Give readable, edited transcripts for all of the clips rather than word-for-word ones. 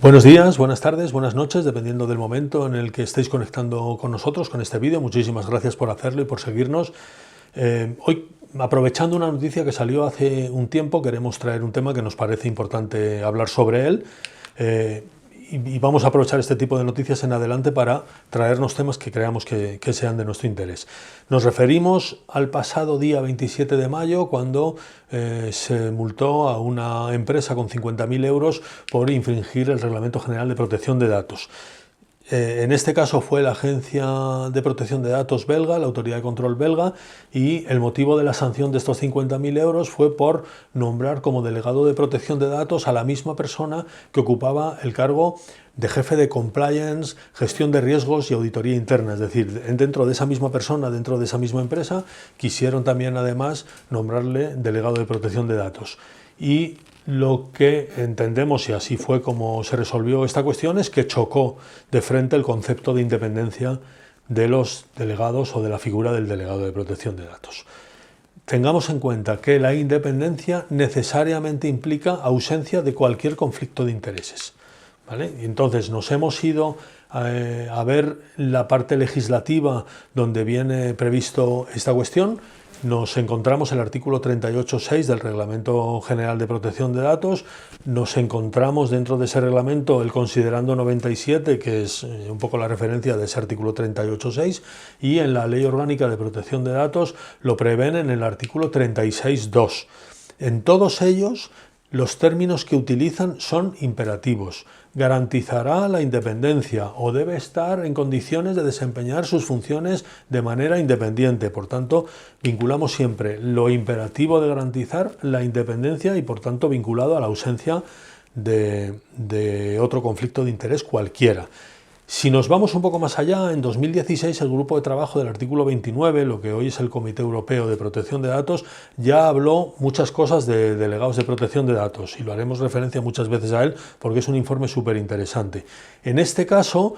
Buenos días, buenas tardes, buenas noches, dependiendo del momento en el que estéis conectando con nosotros, con este vídeo. Muchísimas gracias por hacerlo y por seguirnos. Hoy, aprovechando una noticia que salió hace un tiempo, queremos traer un tema que nos parece importante hablar sobre él. Y vamos a aprovechar este tipo de noticias en adelante para traernos temas que creamos que sean de nuestro interés. Nos referimos al pasado día 27 de mayo, cuando se multó a una empresa con 50.000 euros por infringir el Reglamento General de Protección de Datos. En este caso fue la Agencia de Protección de Datos belga, la Autoridad de Control belga, y el motivo de la sanción de estos 50.000 euros fue por nombrar como delegado de protección de datos a la misma persona que ocupaba el cargo de jefe de compliance, gestión de riesgos y auditoría interna. Es decir, dentro de esa misma persona, dentro de esa misma empresa, quisieron también además nombrarle delegado de protección de datos. Y lo que entendemos, y así fue como se resolvió esta cuestión, es que chocó de frente el concepto de independencia de los delegados o de la figura del delegado de protección de datos. Tengamos en cuenta que la independencia necesariamente implica ausencia de cualquier conflicto de intereses, ¿vale? Y entonces nos hemos ido a ver la parte legislativa donde viene previsto esta cuestión. Nos encontramos el artículo 38.6 del Reglamento General de Protección de Datos, nos encontramos dentro de ese reglamento el considerando 97, que es un poco la referencia de ese artículo 38.6, y en la Ley Orgánica de Protección de Datos lo prevén en el artículo 36.2. En todos ellos los términos que utilizan son imperativos. Garantizará la independencia o debe estar en condiciones de desempeñar sus funciones de manera independiente. Por tanto, vinculamos siempre lo imperativo de garantizar la independencia y, por tanto, vinculado a la ausencia de otro conflicto de interés cualquiera. Si nos vamos un poco más allá, en 2016 el grupo de trabajo del artículo 29, lo que hoy es el Comité Europeo de Protección de Datos, ya habló muchas cosas de delegados de protección de datos, y lo haremos referencia muchas veces a él porque es un informe súper interesante. En este caso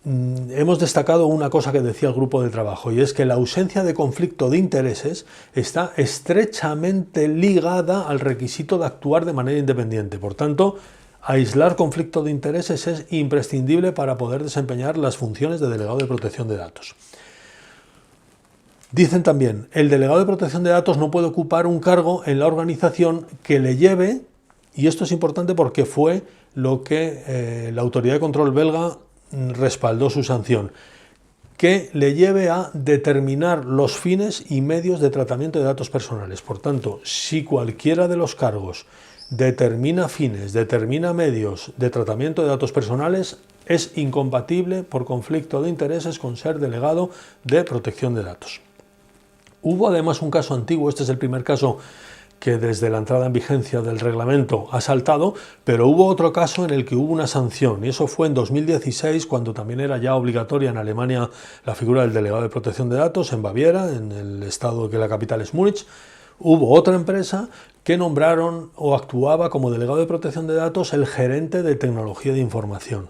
hemos destacado una cosa que decía el grupo de trabajo, y es que la ausencia de conflicto de intereses está estrechamente ligada al requisito de actuar de manera independiente. Por tanto, aislar conflicto de intereses es imprescindible para poder desempeñar las funciones de delegado de protección de datos. Dicen también, el delegado de protección de datos no puede ocupar un cargo en la organización que le lleve, y esto es importante porque fue lo que la Autoridad de Control belga respaldó su sanción, que le lleve a determinar los fines y medios de tratamiento de datos personales. Por tanto, si cualquiera de los cargos determina fines, determina medios de tratamiento de datos personales, es incompatible por conflicto de intereses con ser delegado de protección de datos. Hubo además un caso antiguo, este es el primer caso que desde la entrada en vigencia del reglamento ha saltado, pero hubo otro caso en el que hubo una sanción, y eso fue en 2016, cuando también era ya obligatoria en Alemania la figura del delegado de protección de datos, en Baviera, en el estado que la capital es Múnich. Hubo otra empresa que nombraron o actuaba como delegado de protección de datos el gerente de tecnología de información.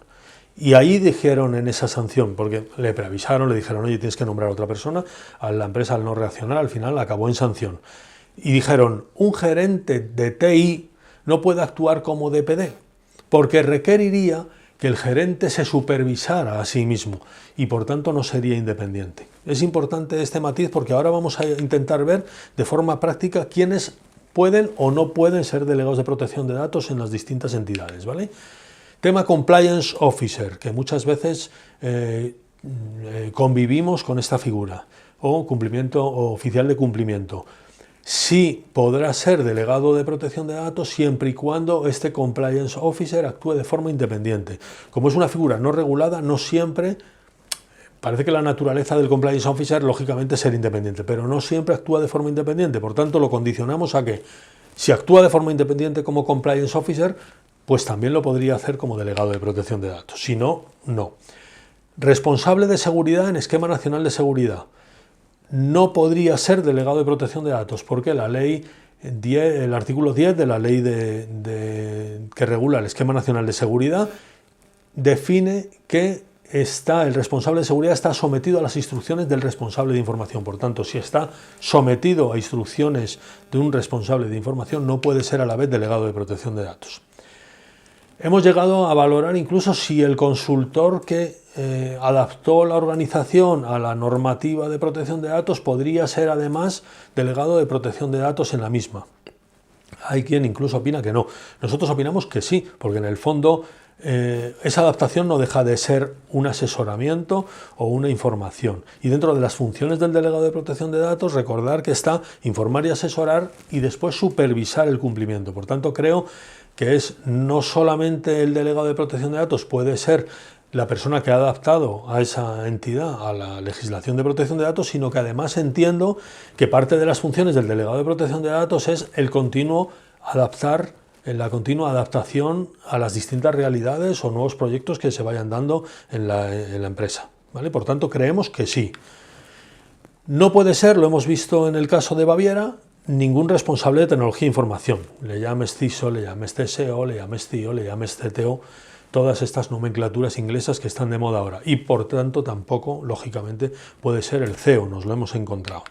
Y ahí dijeron en esa sanción, porque le preavisaron, le dijeron, oye, tienes que nombrar a otra persona, a la empresa al no reaccionar, al final acabó en sanción. Y dijeron, un gerente de TI no puede actuar como DPD, porque requeriría que el gerente se supervisara a sí mismo y por tanto no sería independiente. Es importante este matiz porque ahora vamos a intentar ver de forma práctica quiénes pueden o no pueden ser delegados de protección de datos en las distintas entidades, ¿vale? Tema Compliance Officer, que muchas veces convivimos con esta figura, o cumplimiento o oficial de cumplimiento. Sí podrá ser delegado de protección de datos siempre y cuando este Compliance Officer actúe de forma independiente. Como es una figura no regulada, no siempre, parece que la naturaleza del Compliance Officer lógicamente es ser independiente, pero no siempre actúa de forma independiente. Por tanto, lo condicionamos a que si actúa de forma independiente como Compliance Officer, pues también lo podría hacer como delegado de protección de datos. Si no, no. Responsable de seguridad en esquema nacional de seguridad. No podría ser delegado de protección de datos porque la ley 10, el artículo 10 de la ley que regula el esquema nacional de seguridad define que el responsable de seguridad está sometido a las instrucciones del responsable de información. Por tanto, si está sometido a instrucciones de un responsable de información, no puede ser a la vez delegado de protección de datos. Hemos llegado a valorar incluso si el consultor que adaptó la organización a la normativa de protección de datos podría ser además delegado de protección de datos en la misma. Hay quien incluso opina que no. Nosotros opinamos que sí, porque en el fondo esa adaptación no deja de ser un asesoramiento o una información. Y dentro de las funciones del delegado de protección de datos, recordar que está informar y asesorar y después supervisar el cumplimiento. Por tanto, creo que es no solamente el delegado de protección de datos, puede ser la persona que ha adaptado a esa entidad a la legislación de protección de datos, sino que además entiendo que parte de las funciones del delegado de protección de datos es el continuo adaptar, la continua adaptación a las distintas realidades o nuevos proyectos que se vayan dando en la empresa, ¿vale? Por tanto, creemos que sí. No puede ser, lo hemos visto en el caso de Baviera, ningún responsable de tecnología e información. Le llames CISO, le llames TSO, le llames CIO, le llames CTO, todas estas nomenclaturas inglesas que están de moda ahora. Y por tanto tampoco, lógicamente, puede ser el CEO, nos lo hemos encontrado.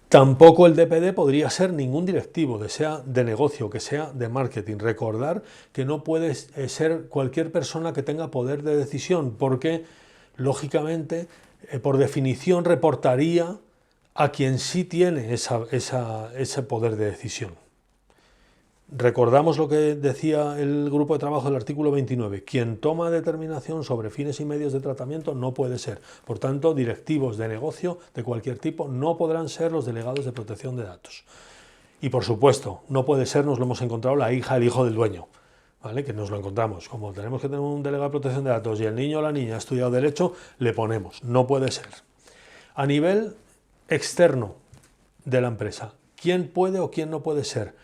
Tampoco el DPD podría ser ningún directivo, que sea de negocio, que sea de marketing. Recordar que no puede ser cualquier persona que tenga poder de decisión, porque, lógicamente, por definición reportaría a quien sí tiene ese poder de decisión. Recordamos lo que decía el grupo de trabajo del artículo 29. Quien toma determinación sobre fines y medios de tratamiento no puede ser. Por tanto, directivos de negocio de cualquier tipo no podrán ser los delegados de protección de datos. Y por supuesto, no puede ser, nos lo hemos encontrado, la hija, el hijo del dueño, ¿vale? Que nos lo encontramos. Como tenemos que tener un delegado de protección de datos y el niño o la niña ha estudiado Derecho, le ponemos. No puede ser. A nivel externo de la empresa, ¿quién puede o quién no puede ser?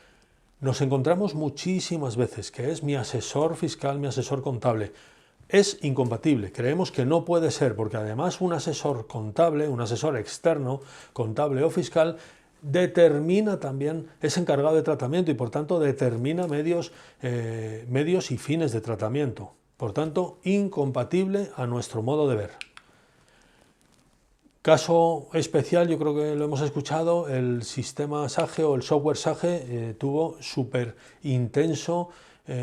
Nos encontramos muchísimas veces que es mi asesor fiscal, mi asesor contable. Es incompatible, creemos que no puede ser, porque además un asesor contable, un asesor externo, contable o fiscal, determina también, es encargado de tratamiento y por tanto determina medios y fines de tratamiento. Por tanto, incompatible a nuestro modo de ver. Caso especial, yo creo que lo hemos escuchado, el sistema SAGE o el software SAGE tuvo súper intenso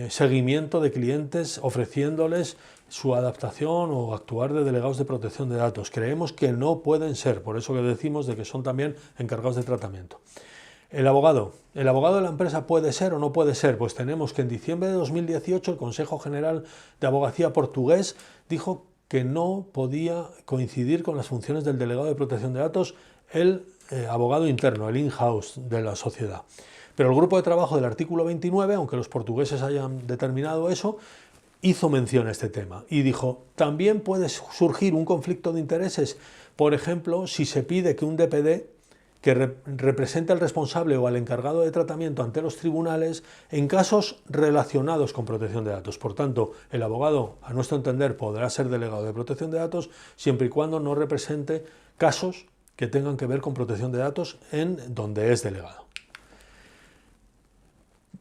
seguimiento de clientes ofreciéndoles su adaptación o actuar de delegados de protección de datos. Creemos que no pueden ser, por eso que decimos de que son también encargados de tratamiento. El abogado de la empresa puede ser o no puede ser. Pues tenemos que en diciembre de 2018 el Consejo General de Abogacía portugués dijo que no podía coincidir con las funciones del delegado de protección de datos el abogado interno, el in-house de la sociedad. Pero el grupo de trabajo del artículo 29, aunque los portugueses hayan determinado eso, hizo mención a este tema y dijo, también puede surgir un conflicto de intereses, por ejemplo, si se pide que un DPD que represente al responsable o al encargado de tratamiento ante los tribunales en casos relacionados con protección de datos. Por tanto, el abogado, a nuestro entender, podrá ser delegado de protección de datos siempre y cuando no represente casos que tengan que ver con protección de datos en donde es delegado.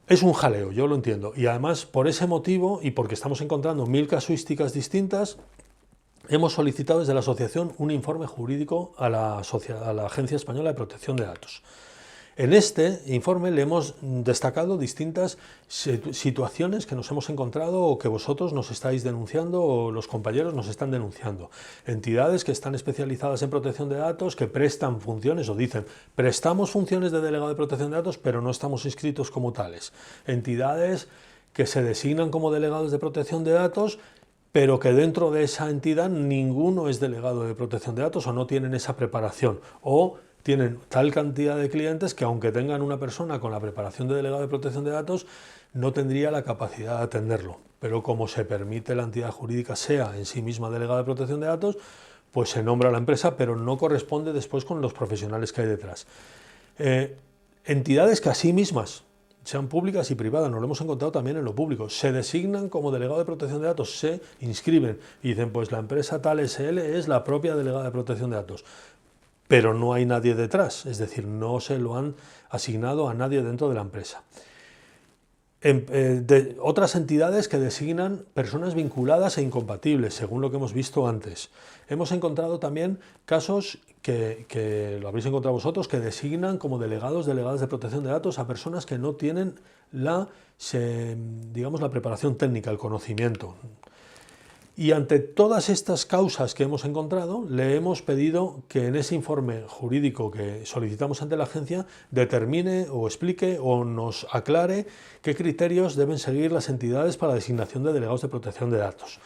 Es un jaleo, yo lo entiendo, y además por ese motivo y porque estamos encontrando 1000 casuísticas distintas, hemos solicitado desde la asociación un informe jurídico a la Agencia Española de Protección de Datos. En este informe le hemos destacado distintas situaciones que nos hemos encontrado o que vosotros nos estáis denunciando o los compañeros nos están denunciando. Entidades que están especializadas en protección de datos, que prestan funciones o dicen, prestamos funciones de delegado de protección de datos, pero no estamos inscritos como tales. Entidades que se designan como delegados de protección de datos, pero que dentro de esa entidad ninguno es delegado de protección de datos o no tienen esa preparación o tienen tal cantidad de clientes que aunque tengan una persona con la preparación de delegado de protección de datos no tendría la capacidad de atenderlo. Pero como se permite la entidad jurídica sea en sí misma delegada de protección de datos, pues se nombra a la empresa, pero no corresponde después con los profesionales que hay detrás. Entidades que a sí mismas sean públicas y privadas, nos lo hemos encontrado también en lo público, se designan como delegado de protección de datos, se inscriben y dicen, pues la empresa tal SL es la propia delegada de protección de datos, pero no hay nadie detrás, es decir, no se lo han asignado a nadie dentro de la empresa. de otras entidades que designan personas vinculadas e incompatibles, según lo que hemos visto antes. Hemos encontrado también casos que lo habréis encontrado vosotros, que designan como delegadas de protección de datos a personas que no tienen digamos, la preparación técnica, el conocimiento. Y ante todas estas causas que hemos encontrado, le hemos pedido que en ese informe jurídico que solicitamos ante la agencia determine o explique o nos aclare qué criterios deben seguir las entidades para la designación de delegados de protección de datos.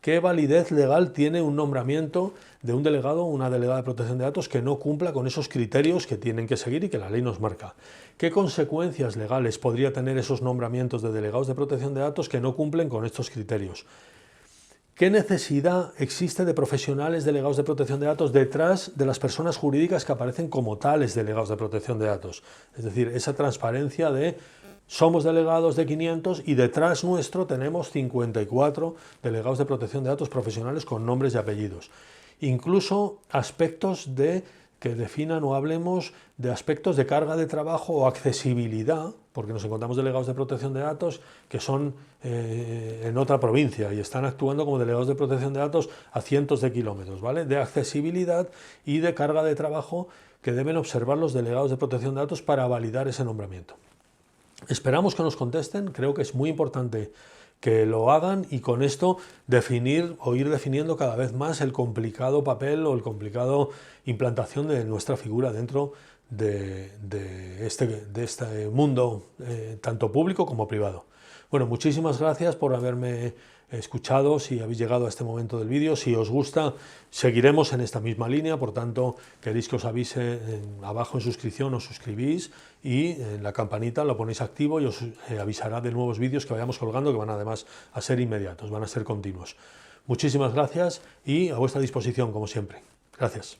¿Qué validez legal tiene un nombramiento de un delegado o una delegada de protección de datos que no cumpla con esos criterios que tienen que seguir y que la ley nos marca? ¿Qué consecuencias legales podría tener esos nombramientos de delegados de protección de datos que no cumplen con estos criterios? ¿Qué necesidad existe de profesionales delegados de protección de datos detrás de las personas jurídicas que aparecen como tales delegados de protección de datos? Es decir, esa transparencia de somos delegados de 500 y detrás nuestro tenemos 54 delegados de protección de datos profesionales con nombres y apellidos. Incluso aspectos que definan o hablemos de aspectos de carga de trabajo o accesibilidad, porque nos encontramos delegados de protección de datos que son en otra provincia y están actuando como delegados de protección de datos a cientos de kilómetros, ¿vale? De accesibilidad y de carga de trabajo que deben observar los delegados de protección de datos para validar ese nombramiento. Esperamos que nos contesten, creo que es muy importante que lo hagan y con esto definir o ir definiendo cada vez más el complicado papel o el complicado implantación de nuestra figura dentro de este mundo, tanto público como privado. Bueno, muchísimas gracias por haberme escuchado, si habéis llegado a este momento del vídeo. Si os gusta, seguiremos en esta misma línea, por tanto, queréis que os avise abajo en suscripción, os suscribís y en la campanita lo ponéis activo y os avisará de nuevos vídeos que vayamos colgando, que van además a ser inmediatos, van a ser continuos. Muchísimas gracias y a vuestra disposición, como siempre. Gracias.